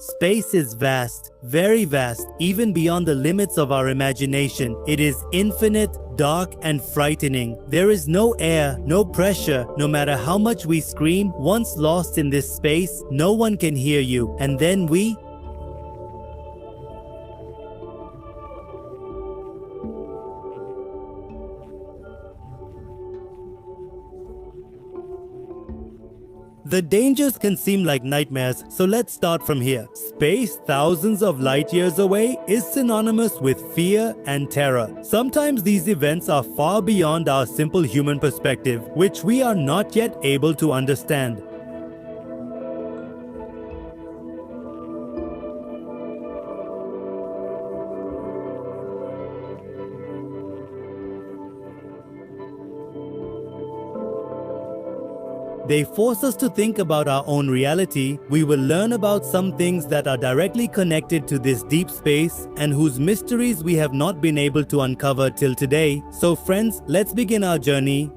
Space is vast, very vast, even beyond the limits of our imagination. It is infinite, dark, and frightening. There is no air, no pressure. No matter how much we scream, once lost in this space, no one can hear you. And then we The dangers can seem like nightmares, so let's start from here. Space, thousands of light years away, is synonymous with fear and terror. Sometimes these events are far beyond our simple human perspective, which we are not yet able to understand. They force us to think about our own reality. We will learn about some things that are directly connected to this deep space and whose mysteries we have not been able to uncover till today. So friends, let's begin our journey.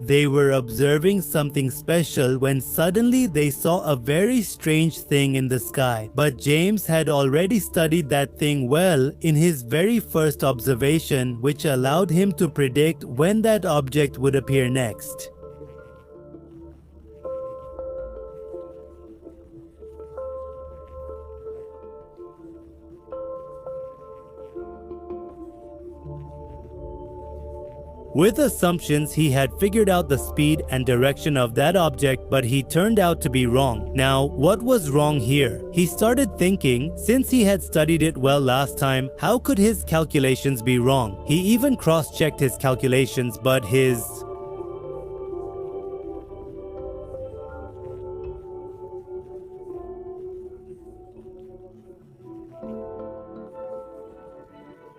They were observing something special when suddenly they saw a very strange thing in the sky. But James had already studied that thing well in his very first observation, which allowed him to predict when that object would appear next. With assumptions, he had figured out the speed and direction of that object, but he turned out to be wrong. Now, what was wrong here? He started thinking, since he had studied it well last time, how could his calculations be wrong? He even cross-checked his calculations, but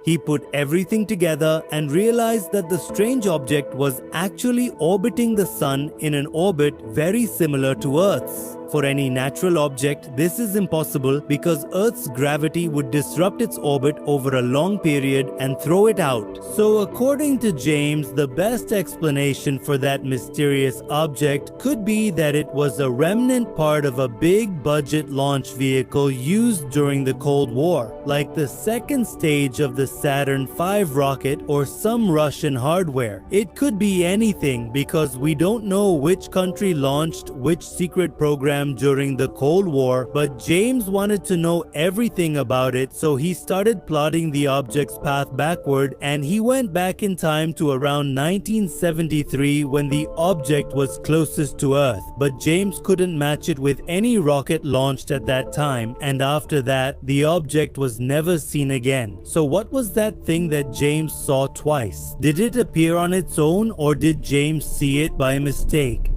He put everything together and realized that the strange object was actually orbiting the sun in an orbit very similar to Earth's. For any natural object, this is impossible because Earth's gravity would disrupt its orbit over a long period and throw it out. So according to James, the best explanation for that mysterious object could be that it was a remnant part of a big budget launch vehicle used during the Cold War, like the second stage of the Saturn V rocket or some Russian hardware. It could be anything because we don't know which country launched which secret program during the Cold War, but James wanted to know everything about it, so he started plotting the object's path backward, and he went back in time to around 1973 when the object was closest to Earth. But James couldn't match it with any rocket launched at that time, and after that, the object was never seen again. So what was that thing that James saw twice? Did it appear on its own, or did James see it by mistake?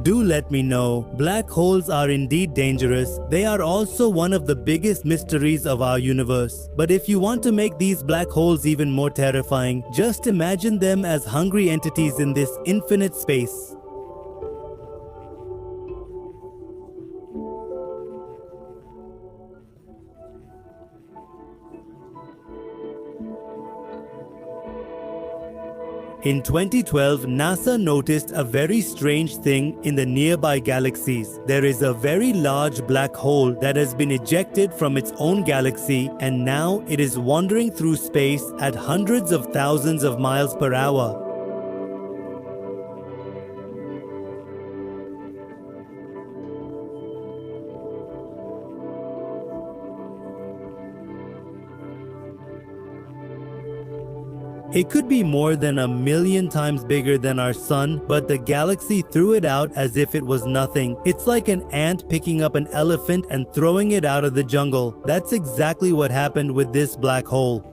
Do let me know. Black holes are indeed dangerous. They are also one of the biggest mysteries of our universe. But if you want to make these black holes even more terrifying, just imagine them as hungry entities in this infinite space. In 2012, NASA noticed a very strange thing in the nearby galaxies. There is a very large black hole that has been ejected from its own galaxy, and now it is wandering through space at hundreds of thousands of miles per hour. It could be more than 1,000,000 times bigger than our sun, but the galaxy threw it out as if it was nothing. It's like an ant picking up an elephant and throwing it out of the jungle. That's exactly what happened with this black hole.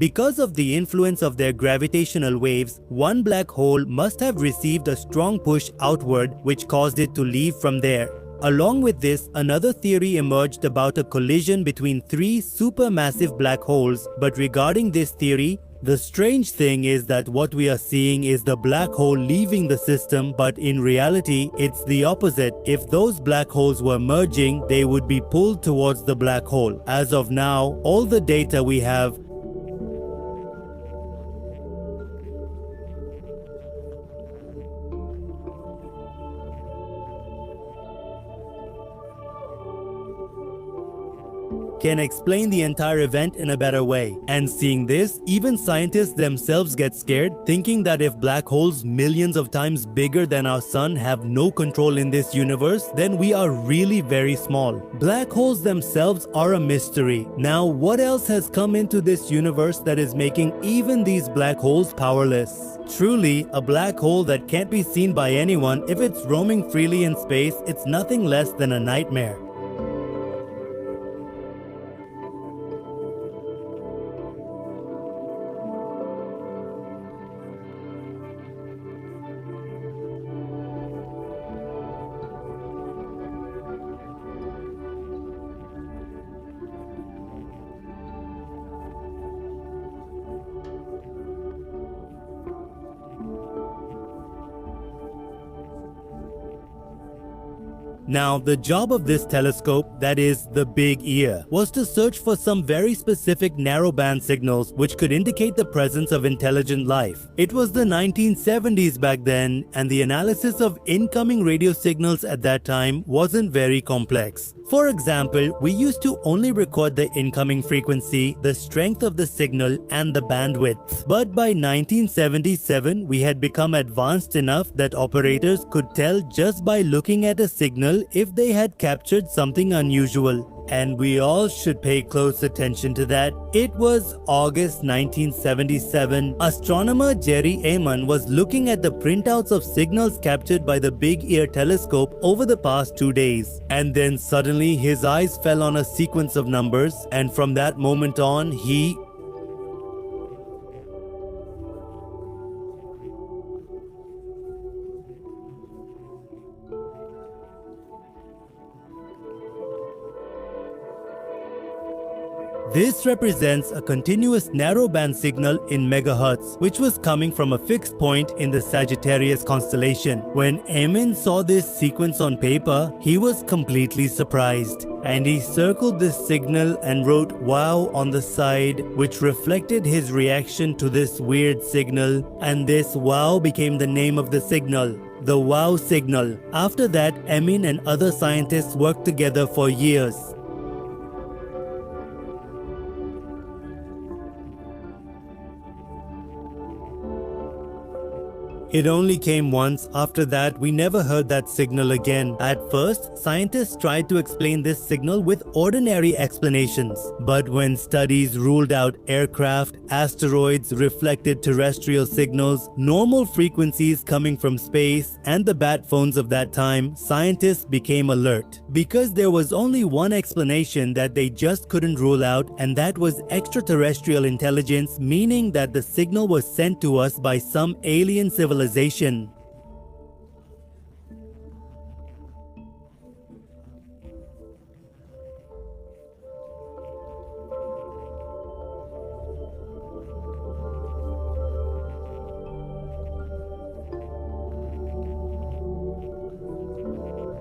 Because of the influence of their gravitational waves, one black hole must have received a strong push outward which caused it to leave from there. Along with this, another theory emerged about a collision between three supermassive black holes, but regarding this theory, the strange thing is that what we are seeing is the black hole leaving the system, but in reality, it's the opposite. If those black holes were merging, they would be pulled towards the black hole. As of now, all the data we have can explain the entire event in a better way. And seeing this, even scientists themselves get scared, thinking that if black holes millions of times bigger than our sun have no control in this universe, then we are really very small. Black holes themselves are a mystery. Now, what else has come into this universe that is making even these black holes powerless? Truly, a black hole that can't be seen by anyone, if it's roaming freely in space, it's nothing less than a nightmare. Now, the job of this telescope, that is, the Big Ear, was to search for some very specific narrowband signals which could indicate the presence of intelligent life. It was the 1970s back then, and the analysis of incoming radio signals at that time wasn't very complex. For example, we used to only record the incoming frequency, the strength of the signal, and the bandwidth. But by 1977, we had become advanced enough that operators could tell just by looking at a signal if they had captured something unusual. And we all should pay close attention to that. It was August 1977. Astronomer Jerry Amon was looking at the printouts of signals captured by the Big Ear telescope over the past 2 days. And then suddenly his eyes fell on a sequence of numbers, and from that moment on, he This represents a continuous narrowband signal in megahertz, which was coming from a fixed point in the Sagittarius constellation. When Emin saw this sequence on paper, he was completely surprised, and he circled this signal and wrote "wow" on the side, which reflected his reaction to this weird signal, and this "wow" became the name of the signal. The wow signal. After that, Emin and other scientists worked together for years. It only came once. After that, we never heard that signal again. At first, scientists tried to explain this signal with ordinary explanations. But when studies ruled out aircraft, asteroids, reflected terrestrial signals, normal frequencies coming from space, and the bat phones of that time, scientists became alert. Because there was only one explanation that they just couldn't rule out, and that was extraterrestrial intelligence, meaning that the signal was sent to us by some alien civilization.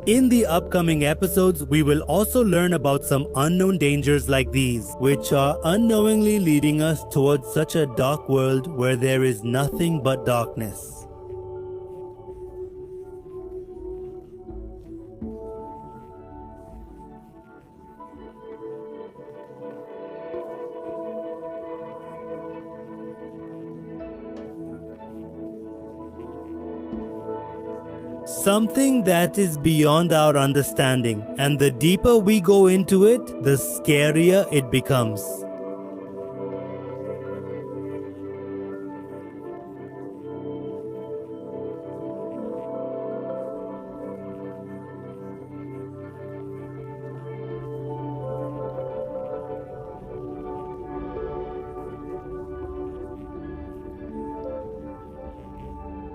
In the upcoming episodes, we will also learn about some unknown dangers like these, which are unknowingly leading us towards such a dark world where there is nothing but darkness. Something that is beyond our understanding, and the deeper we go into it, the scarier it becomes.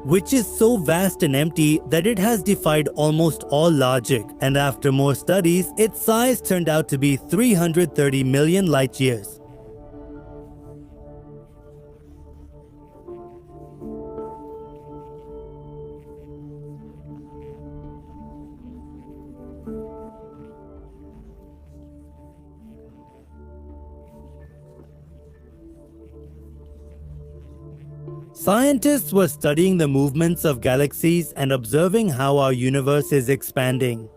which is so vast and empty that it has defied almost all logic, and after more studies, its size turned out to be 330 million light years. Scientists were studying the movements of galaxies and observing how our universe is expanding.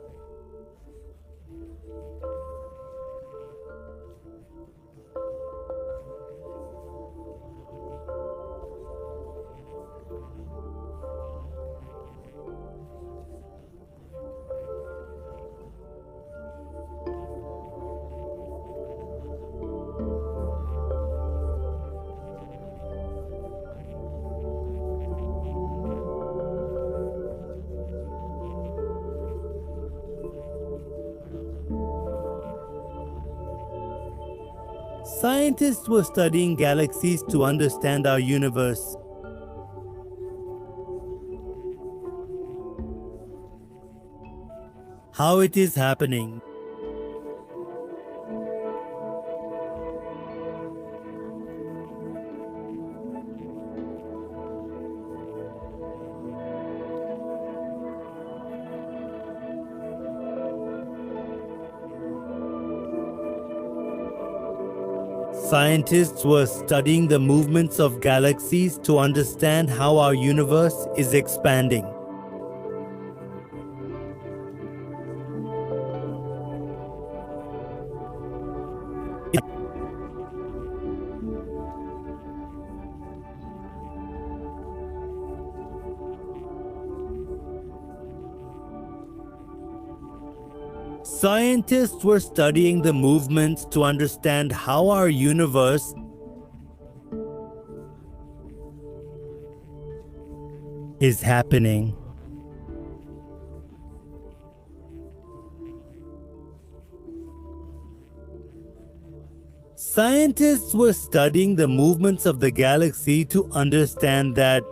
Scientists were studying galaxies to understand our universe. How it is happening. Scientists were studying the movements of galaxies to understand how our universe is expanding. Scientists were studying the movements to understand how our universe is happening. Scientists were studying the movements of the galaxy to understand that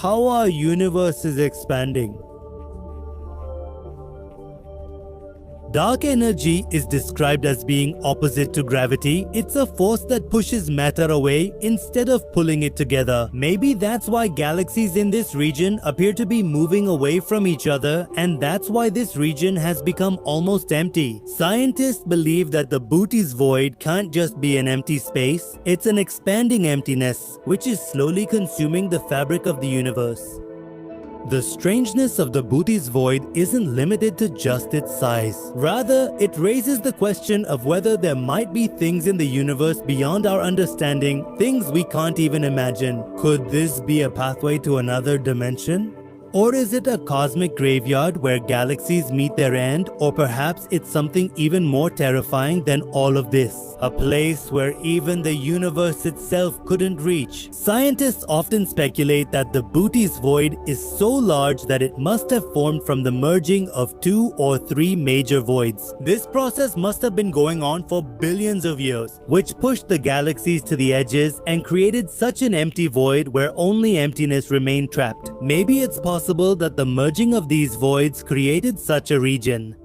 how our universe is expanding. Dark energy is described as being opposite to gravity. It's a force that pushes matter away instead of pulling it together. Maybe that's why galaxies in this region appear to be moving away from each other, and that's why this region has become almost empty. Scientists believe that the Booty's void can't just be an empty space. It's an expanding emptiness, which is slowly consuming the fabric of the universe. The strangeness of the Booty's void isn't limited to just its size. Rather, it raises the question of whether there might be things in the universe beyond our understanding, things we can't even imagine. Could this be a pathway to another dimension? Or is it a cosmic graveyard where galaxies meet their end? Or perhaps it's something even more terrifying than all of this. A place where even the universe itself couldn't reach. Scientists often speculate that the Booty's void is so large that it must have formed from the merging of 2 or 3 major voids. This process must have been going on for billions of years, which pushed the galaxies to the edges and created such an empty void where only emptiness remained trapped. Maybe it's possible that the merging of these voids created such a region.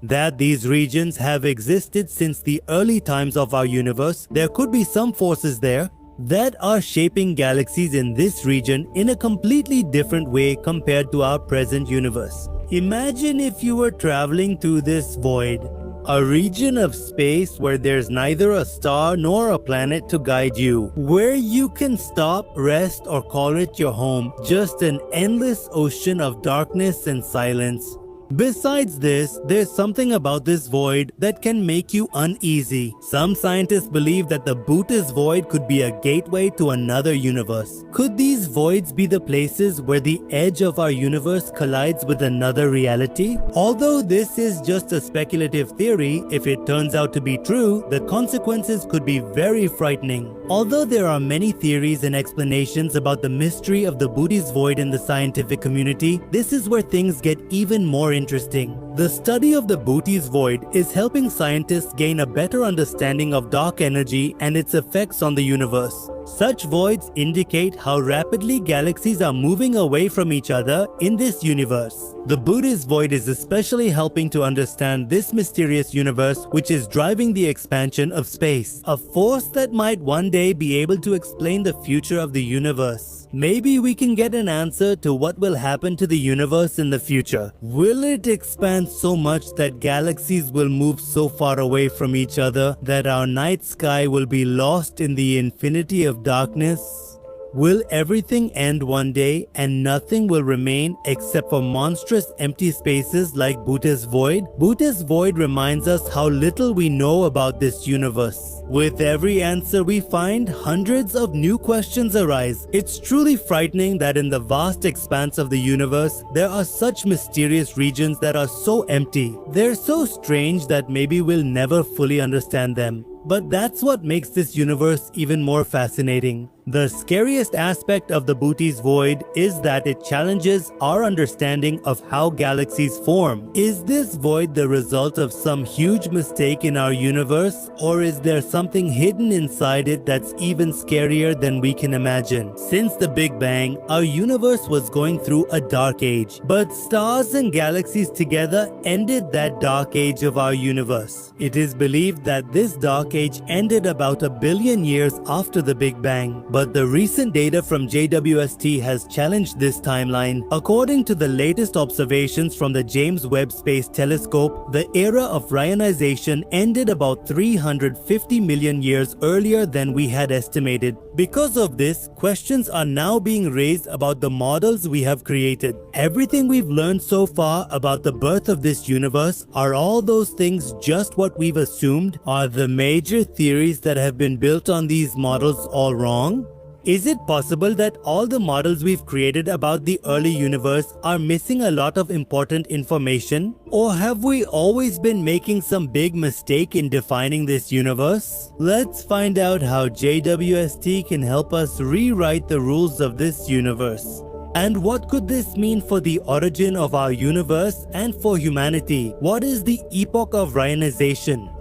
That these regions have existed since the early times of our universe. There could be some forces there that are shaping galaxies in this region in a completely different way compared to our present universe. Imagine if you were traveling through this void, a region of space where there's neither a star nor a planet to guide you, where you can stop, rest, or call it your home, just an endless ocean of darkness and silence. Besides this, there's something about this void that can make you uneasy. Some scientists believe that the Buddhist void could be a gateway to another universe. Could these voids be the places where the edge of our universe collides with another reality? Although this is just a speculative theory, if it turns out to be true, the consequences could be very frightening. Although there are many theories and explanations about the mystery of the Buddhist void in the scientific community, this is where things get even more interesting. The study of the Buddhist void is helping scientists gain a better understanding of dark energy and its effects on the universe. Such voids indicate how rapidly galaxies are moving away from each other in this universe. The Buddhist void is especially helping to understand this mysterious universe which is driving the expansion of space, a force that might one day be able to explain the future of the universe. Maybe we can get an answer to what will happen to the universe in the future. Will it expand so much that galaxies will move so far away from each other that our night sky will be lost in the infinity of darkness? Will everything end one day and nothing will remain except for monstrous empty spaces like Buddhist void? Buddhist void reminds us how little we know about this universe. With every answer we find, hundreds of new questions arise. It's truly frightening that in the vast expanse of the universe, there are such mysterious regions that are so empty. They're so strange that maybe we'll never fully understand them. But that's what makes this universe even more fascinating. The scariest aspect of the Buddhist void is that it challenges our understanding of how galaxies form. Is this void the result of some huge mistake in our universe, or is there something hidden inside it that's even scarier than we can imagine? Since the Big Bang, our universe was going through a dark age, but stars and galaxies together ended that dark age of our universe. It is believed that this dark age ended about 1 billion years after the Big Bang. But the recent data from JWST has challenged this timeline. According to the latest observations from the James Webb Space Telescope, the era of Reionization ended about 350 million years earlier than we had estimated. Because of this, questions are now being raised about the models we have created. Everything we've learned so far about the birth of this universe, are all those things just what we've assumed? Are the major theories that have been built on these models all wrong? Is it possible that all the models we've created about the early universe are missing a lot of important information? Or have we always been making some big mistake in defining this universe? Let's find out how JWST can help us rewrite the rules of this universe. And what could this mean for the origin of our universe and for humanity? What is the epoch of Reionization?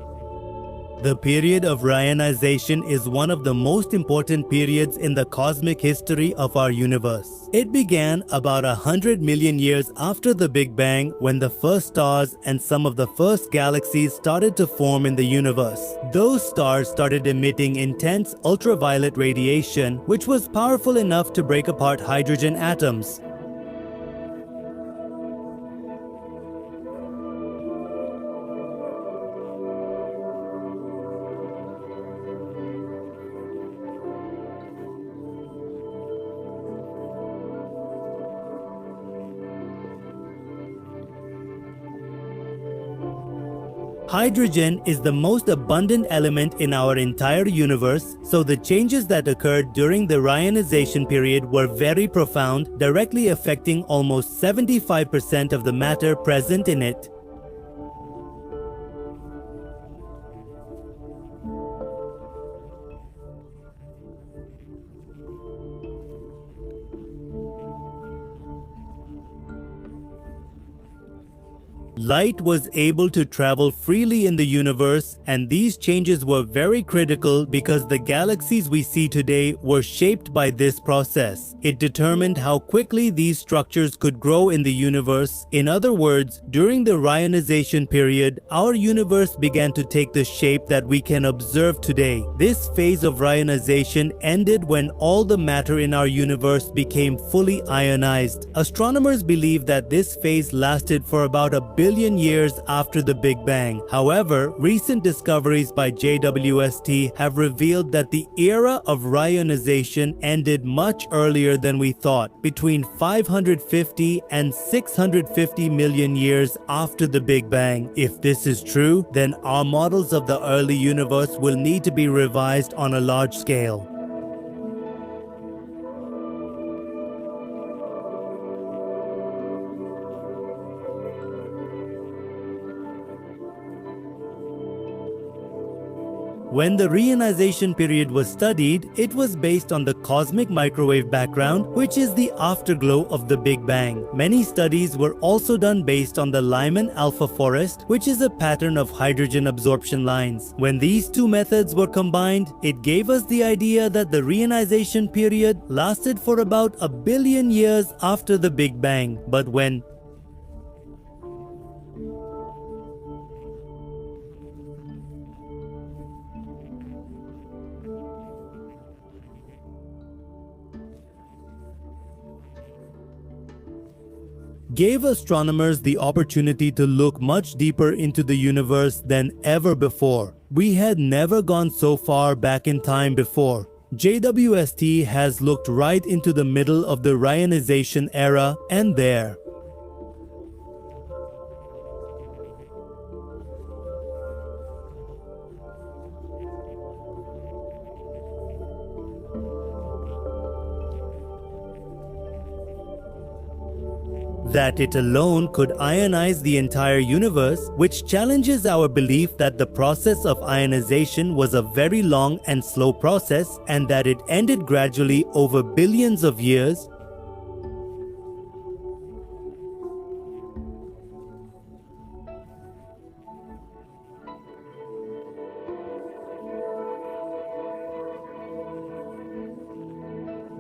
The period of Reionization is one of the most important periods in the cosmic history of our universe. It began about 100 million years after the Big Bang, when the first stars and some of the first galaxies started to form in the universe. Those stars started emitting intense ultraviolet radiation, which was powerful enough to break apart hydrogen atoms. Hydrogen is the most abundant element in our entire universe, so the changes that occurred during the Reionization period were very profound, directly affecting almost 75% of the matter present in it. Light was able to travel freely in the universe, and these changes were very critical because the galaxies we see today were shaped by this process. It determined how quickly these structures could grow in the universe. In other words, during the Reionization period, our universe began to take the shape that we can observe today. This phase of Reionization ended when all the matter in our universe became fully ionized. Astronomers believe that this phase lasted for about 1 billion billion years after the Big Bang. However, recent discoveries by JWST have revealed that the era of Reionization ended much earlier than we thought, between 550 and 650 million years after the Big Bang. If this is true, then our models of the early universe will need to be revised on a large scale. When the reionization period was studied, it was based on the cosmic microwave background, which is the afterglow of the Big Bang. Many studies were also done based on the Lyman alpha forest, which is a pattern of hydrogen absorption lines. When these two methods were combined, it gave us the idea that the reionization period lasted for about 1 billion years after the Big Bang. But when gave astronomers the opportunity to look much deeper into the universe than ever before. We had never gone so far back in time before. JWST has looked right into the middle of the Reionization era, and there, that it alone could ionize the entire universe, which challenges our belief that the process of ionization was a very long and slow process and that it ended gradually over billions of years.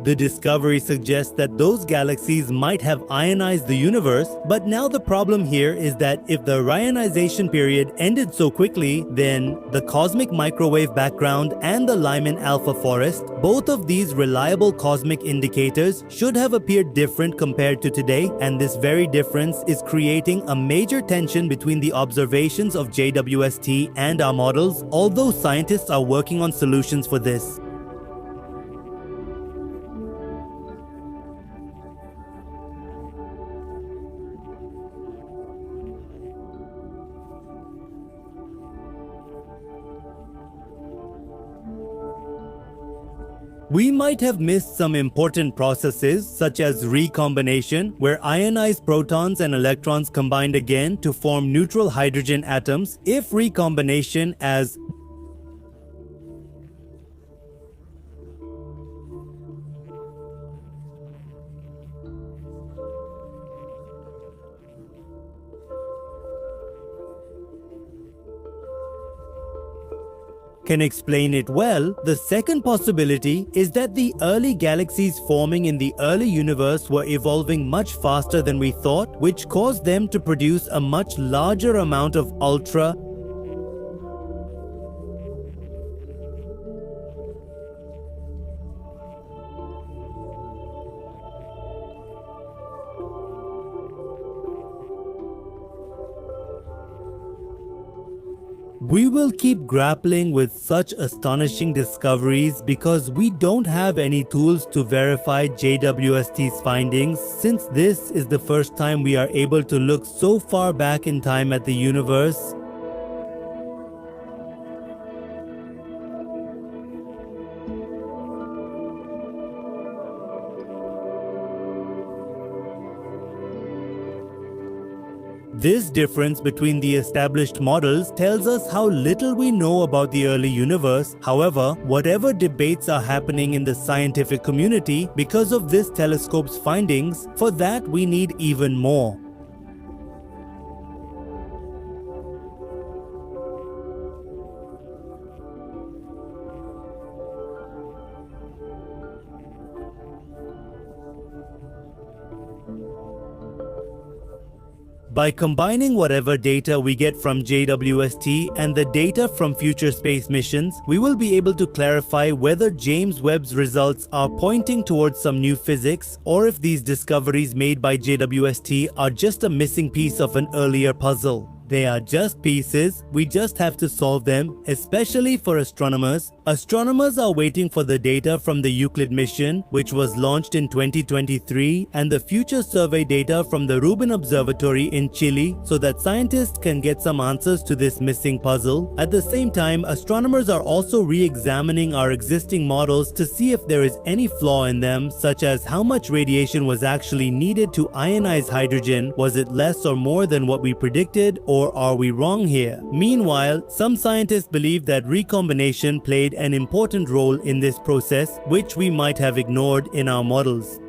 The discovery suggests that those galaxies might have ionized the universe, but now the problem here is that if the reionization period ended so quickly, then the cosmic microwave background and the Lyman alpha forest, both of these reliable cosmic indicators, should have appeared different compared to today, and this very difference is creating a major tension between the observations of JWST and our models, although scientists are working on solutions for this. We might have missed some important processes such as recombination, where ionized protons and electrons combined again to form neutral hydrogen atoms. If recombination as can explain it well, the second possibility is that the early galaxies forming in the early universe were evolving much faster than we thought, which caused them to produce a much larger amount of ultra We will keep grappling with such astonishing discoveries because we don't have any tools to verify JWST's findings, since this is the first time we are able to look so far back in time at the universe. This difference between the established models tells us how little we know about the early universe. However, whatever debates are happening in the scientific community because of this telescope's findings, for that we need even more. By combining whatever data we get from JWST and the data from future space missions, we will be able to clarify whether James Webb's results are pointing towards some new physics, or if these discoveries made by JWST are just a missing piece of an earlier puzzle. They are just pieces, we just have to solve them, especially for astronomers. Astronomers are waiting for the data from the Euclid mission, which was launched in 2023, and the future survey data from the Rubin Observatory in Chile, so that scientists can get some answers to this missing puzzle. At the same time, astronomers are also re-examining our existing models to see if there is any flaw in them, such as how much radiation was actually needed to ionize hydrogen. Was it less or more than what we predicted, or are we wrong here? Meanwhile, some scientists believe that recombination played an important role in this process, which we might have ignored in our models.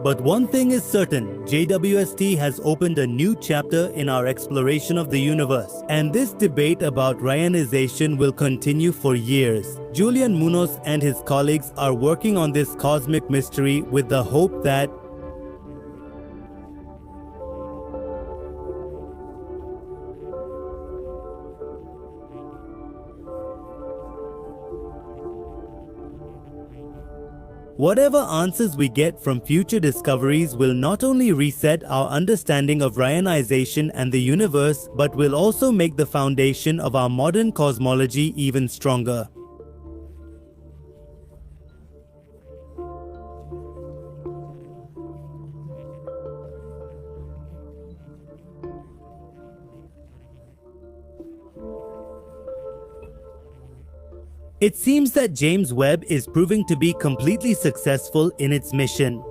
But one thing is certain, JWST has opened a new chapter in our exploration of the universe, and this debate about Reionization will continue for years. Julian Munoz and his colleagues are working on this cosmic mystery with the hope that whatever answers we get from future discoveries will not only reset our understanding of Reionization and the universe, but will also make the foundation of our modern cosmology even stronger. It seems that James Webb is proving to be completely successful in its mission.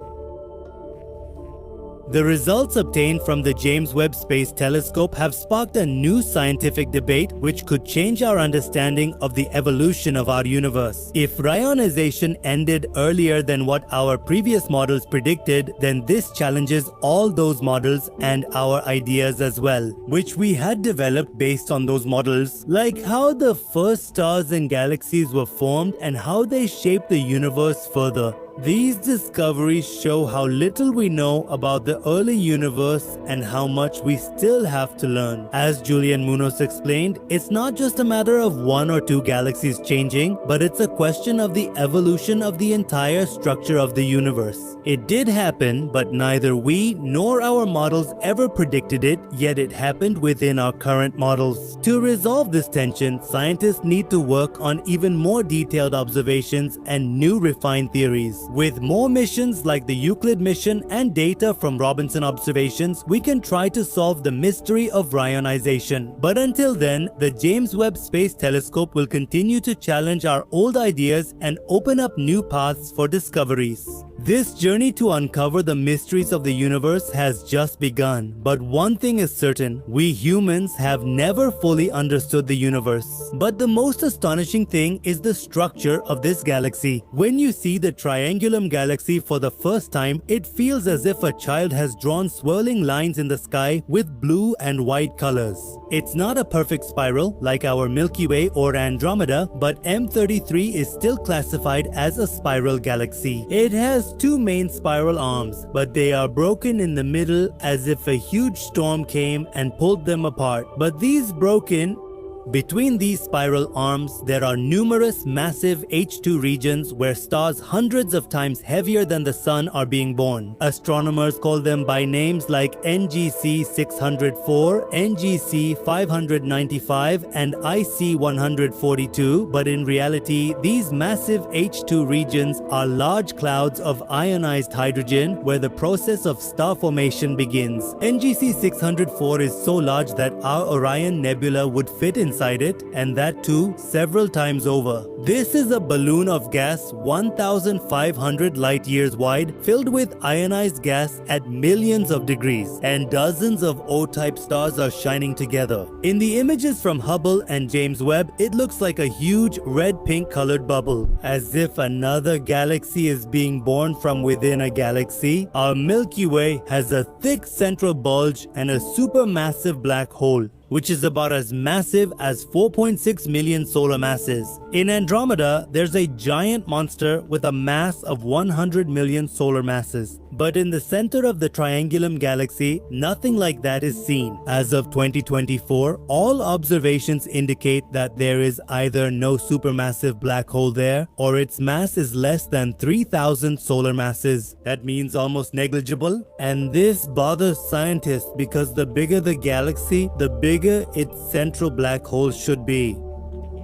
The results obtained from the James Webb Space Telescope have sparked a new scientific debate which could change our understanding of the evolution of our universe. If Reionization ended earlier than what our previous models predicted, then this challenges all those models and our ideas as well, which we had developed based on those models, like how the first stars and galaxies were formed and how they shaped the universe further. These discoveries show how little we know about the early universe and how much we still have to learn. As Julian Munoz explained, it's not just a matter of one or two galaxies changing, but it's a question of the evolution of the entire structure of the universe. It did happen, but neither we nor our models ever predicted it, yet it happened within our current models. To resolve this tension, scientists need to work on even more detailed observations and new refined theories. With more missions like the Euclid mission and data from Robinson observations, we can try to solve the mystery of Reionization. But until then, the James Webb Space Telescope will continue to challenge our old ideas and open up new paths for discoveries. This journey to uncover the mysteries of the universe has just begun, but one thing is certain, we humans have never fully understood the universe. But the most astonishing thing is the structure of this galaxy. When you see the Triangulum galaxy for the first time, it feels as if a child has drawn swirling lines in the sky with blue and white colors. It's not a perfect spiral like our Milky Way or Andromeda, but M33 is still classified as a spiral galaxy. It has two main spiral arms, but they are broken in the middle as if a huge storm came and pulled them apart. But between these spiral arms, there are numerous massive H2 regions where stars hundreds of times heavier than the Sun are being born. Astronomers call them by names like NGC 604, NGC 595, and IC 142, but in reality, these massive H2 regions are large clouds of ionized hydrogen where the process of star formation begins. NGC 604 is so large that our Orion Nebula would fit inside inside it, and that too several times over. This is a balloon of gas 1,500 light years wide, filled with ionized gas at millions of degrees, and dozens of O-type stars are shining together. In the images from Hubble and James Webb, it looks like a huge red-pink colored bubble. As if another galaxy is being born from within a galaxy, our Milky Way has a thick central bulge and a supermassive black hole, which is about as massive as 4.6 million solar masses. In Andromeda, there's a giant monster with a mass of 100 million solar masses. But in the center of the Triangulum galaxy, nothing like that is seen. As of 2024, all observations indicate that there is either no supermassive black hole there, or its mass is less than 3,000 solar masses. That means almost negligible. And this bothers scientists because the bigger the galaxy, the bigger its central black hole should be.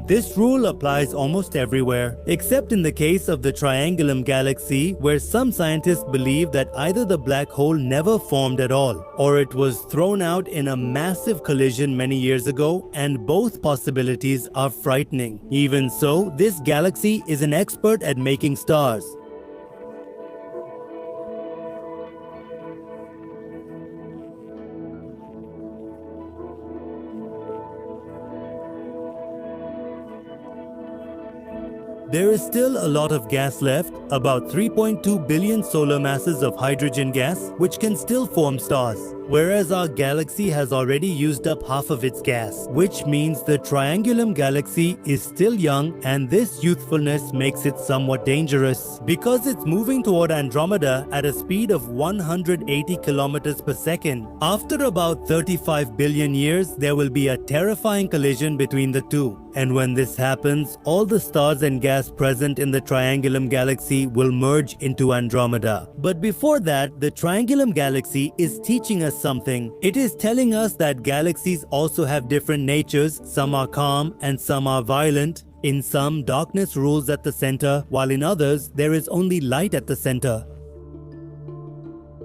This rule applies almost everywhere, except in the case of the Triangulum galaxy, where some scientists believe that either the black hole never formed at all, or it was thrown out in a massive collision many years ago, and both possibilities are frightening. Even so, this galaxy is an expert at making stars. There is still a lot of gas left, about 3.2 billion solar masses of hydrogen gas, which can still form stars. Whereas our galaxy has already used up half of its gas, which means the Triangulum galaxy is still young, and this youthfulness makes it somewhat dangerous. Because it's moving toward Andromeda at a speed of 180 kilometers per second. After about 35 billion years, there will be a terrifying collision between the two. And when this happens, all the stars and gas present in the Triangulum galaxy will merge into Andromeda. But before that, the Triangulum galaxy is teaching us something. It is telling us that galaxies also have different natures. Some are calm and some are violent. In some, darkness rules at the center, while in others, there is only light at the center.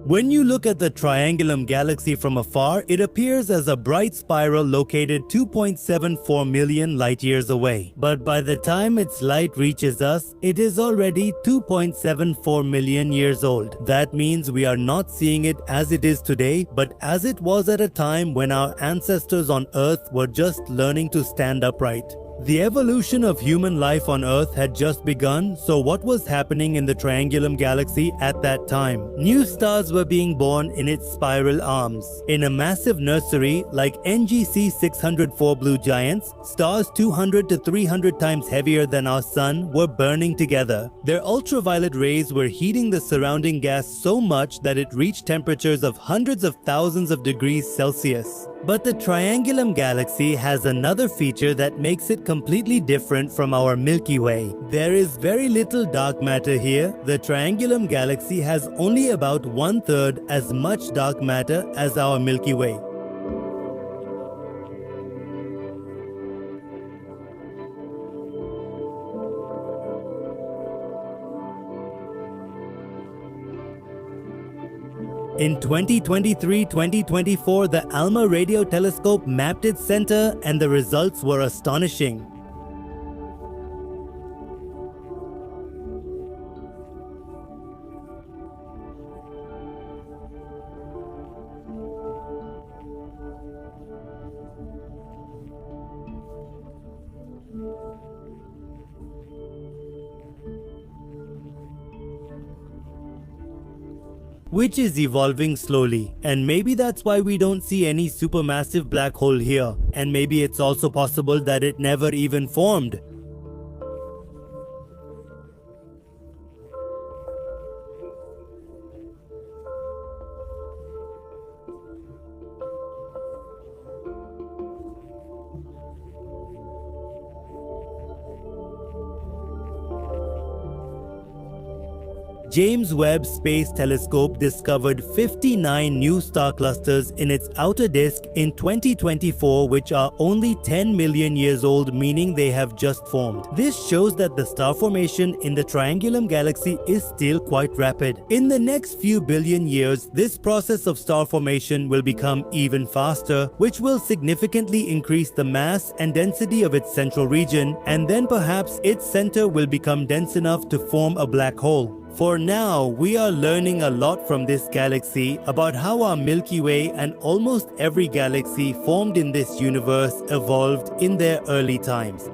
When you look at the Triangulum galaxy from afar, it appears as a bright spiral located 2.74 million light years away. But by the time its light reaches us, it is already 2.74 million years old. That means we are not seeing it as it is today, but as it was at a time when our ancestors on Earth were just learning to stand upright. The evolution of human life on Earth had just begun, so what was happening in the Triangulum galaxy at that time? New stars were being born in its spiral arms. In a massive nursery like NGC 604 blue giants, stars 200 to 300 times heavier than our Sun were burning together. Their ultraviolet rays were heating the surrounding gas so much that it reached temperatures of hundreds of thousands of degrees Celsius. But the Triangulum galaxy has another feature that makes it completely different from our Milky Way. There is very little dark matter here. The Triangulum galaxy has only about 1/3 as much dark matter as our Milky Way. In 2023-2024, the ALMA radio telescope mapped its center, and the results were astonishing. Which is evolving slowly, and maybe that's why we don't see any supermassive black hole here, and maybe it's also possible that it never even formed. James Webb Space Telescope discovered 59 new star clusters in its outer disk in 2024, which are only 10 million years old, meaning they have just formed. This shows that the star formation in the Triangulum galaxy is still quite rapid. In the next few billion years, this process of star formation will become even faster, which will significantly increase the mass and density of its central region, and then perhaps its center will become dense enough to form a black hole. For now, we are learning a lot from this galaxy about how our Milky Way and almost every galaxy formed in this universe evolved in their early times.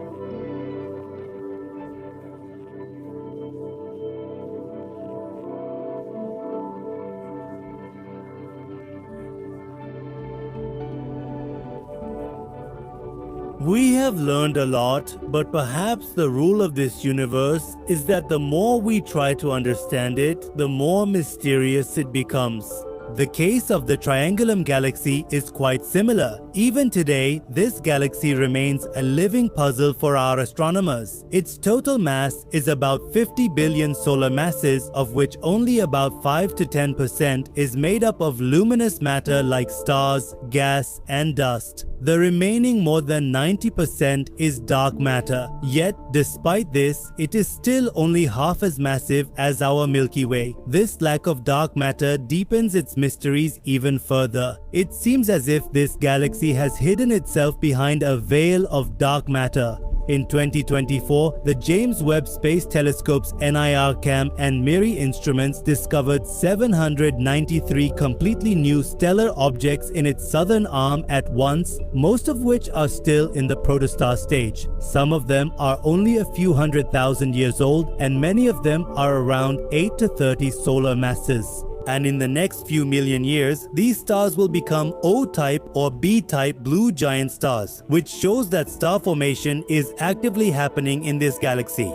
We have learned a lot, but perhaps the rule of this universe is that the more we try to understand it, the more mysterious it becomes. The case of the Triangulum galaxy is quite similar. Even today, this galaxy remains a living puzzle for our astronomers. Its total mass is about 50 billion solar masses, of which only about 5 to 10% is made up of luminous matter like stars, gas, and dust. The remaining more than 90% is dark matter. Yet, despite this, it is still only half as massive as our Milky Way. This lack of dark matter deepens its mysteries even further. It seems as if this galaxy has hidden itself behind a veil of dark matter. In 2024, the James Webb Space Telescope's NIRCam and MIRI instruments discovered 793 completely new stellar objects in its southern arm at once, most of which are still in the protostar stage. Some of them are only a few 100,000 years old, and many of them are around 8 to 30 solar masses. And in the next few million years, these stars will become O-type or B-type blue giant stars, which shows that star formation is actively happening in this galaxy.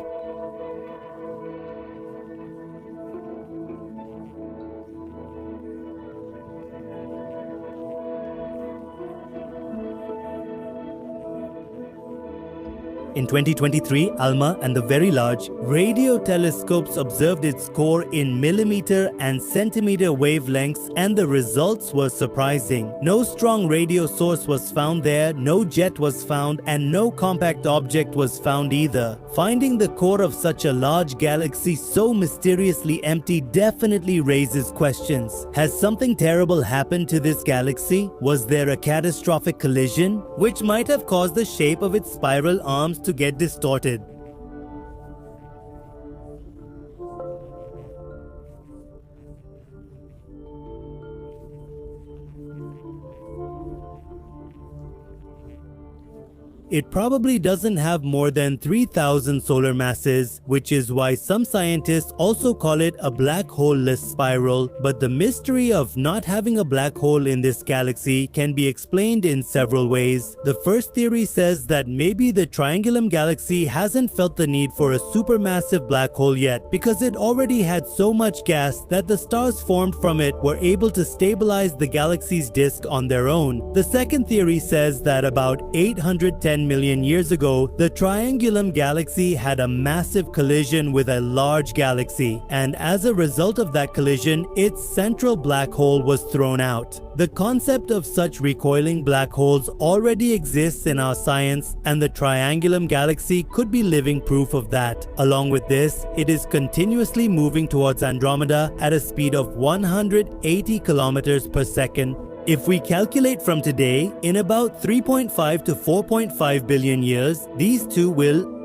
In 2023, ALMA and the Very Large Radio telescopes observed its core in millimeter and centimeter wavelengths, and the results were surprising. No strong radio source was found there, no jet was found, and no compact object was found either. Finding the core of such a large galaxy so mysteriously empty definitely raises questions. Has something terrible happened to this galaxy? Was there a catastrophic collision, which might have caused the shape of its spiral arms to get distorted? It probably doesn't have more than 3,000 solar masses, which is why some scientists also call it a black hole-less spiral. But the mystery of not having a black hole in this galaxy can be explained in several ways. The first theory says that maybe the Triangulum galaxy hasn't felt the need for a supermassive black hole yet, because it already had so much gas that the stars formed from it were able to stabilize the galaxy's disk on their own. The second theory says that about 810 million years ago, the Triangulum galaxy had a massive collision with a large galaxy, and as a result of that collision, its central black hole was thrown out. The concept of such recoiling black holes already exists in our science, and the Triangulum galaxy could be living proof of that. Along with this, it is continuously moving towards Andromeda at a speed of 180 kilometers per second. If we calculate from today, in about 3.5 to 4.5 billion years, these two will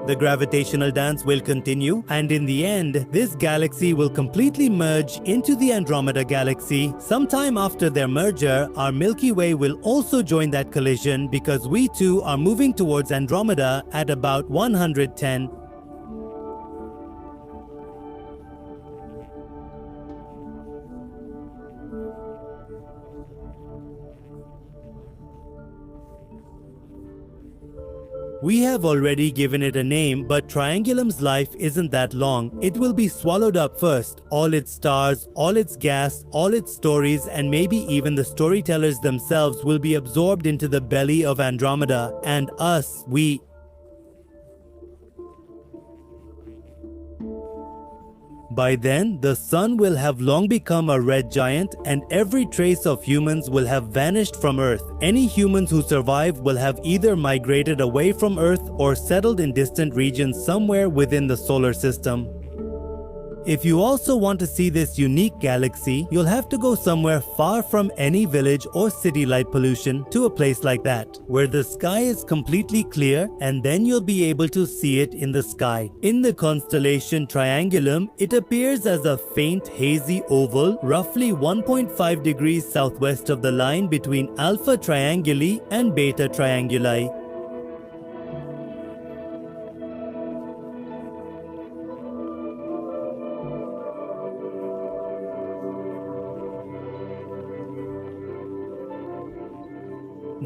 The gravitational dance will continue, and in the end, this galaxy will completely merge into the Andromeda galaxy. Sometime after their merger, our Milky Way will also join that collision, because we too are moving towards Andromeda at about 110. We have already given it a name, but Triangulum's life isn't that long. It will be swallowed up first. All its stars, all its gas, all its stories, and maybe even the storytellers themselves will be absorbed into the belly of Andromeda. And us, By then, the sun will have long become a red giant and every trace of humans will have vanished from Earth. Any humans who survive will have either migrated away from Earth or settled in distant regions somewhere within the solar system. If you also want to see this unique galaxy, you'll have to go somewhere far from any village or city light pollution to a place like that, where the sky is completely clear and then you'll be able to see it in the sky. In the constellation Triangulum, it appears as a faint hazy oval, roughly 1.5 degrees southwest of the line between Alpha Trianguli and Beta Trianguli.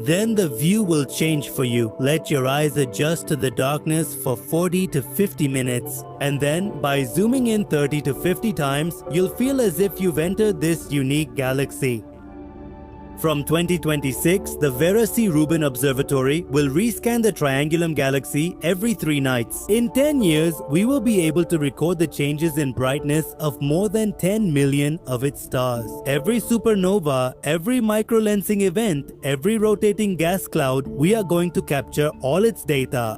Then the view will change for you. Let your eyes adjust to the darkness for 40 to 50 minutes. And then, by zooming in 30 to 50 times, you'll feel as if you've entered this unique galaxy. From 2026, the Vera C. Rubin Observatory will rescan the Triangulum galaxy every 3 nights. In 10 years, we will be able to record the changes in brightness of more than 10 million of its stars. Every supernova, every microlensing event, every rotating gas cloud, we are going to capture all its data.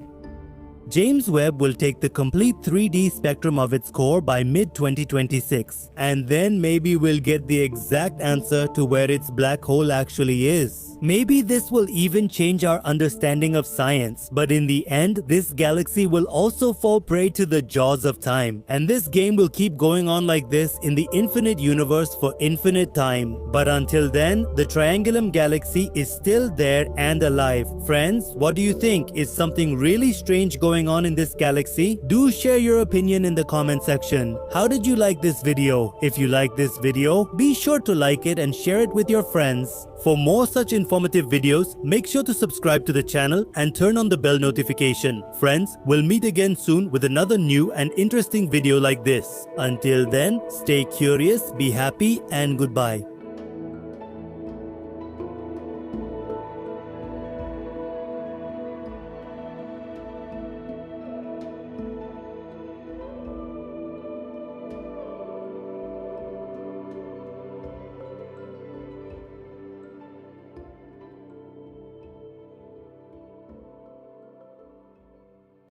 James Webb will take the complete 3D spectrum of its core by mid-2026, and then maybe we'll get the exact answer to where its black hole actually is. Maybe this will even change our understanding of science, but in the end, this galaxy will also fall prey to the jaws of time, and this game will keep going on like this in the infinite universe for infinite time. But until then, the Triangulum galaxy is still there and alive. Friends, what do you think? Is something really strange going on in this galaxy? Do share your opinion in the comment section. How did you like this video? If you like this video, be sure to like it and share it with your friends. For more such informative videos, make sure to subscribe to the channel and turn on the bell notification. Friends, we'll meet again soon with another new and interesting video like this. Until then, stay curious, be happy, and goodbye.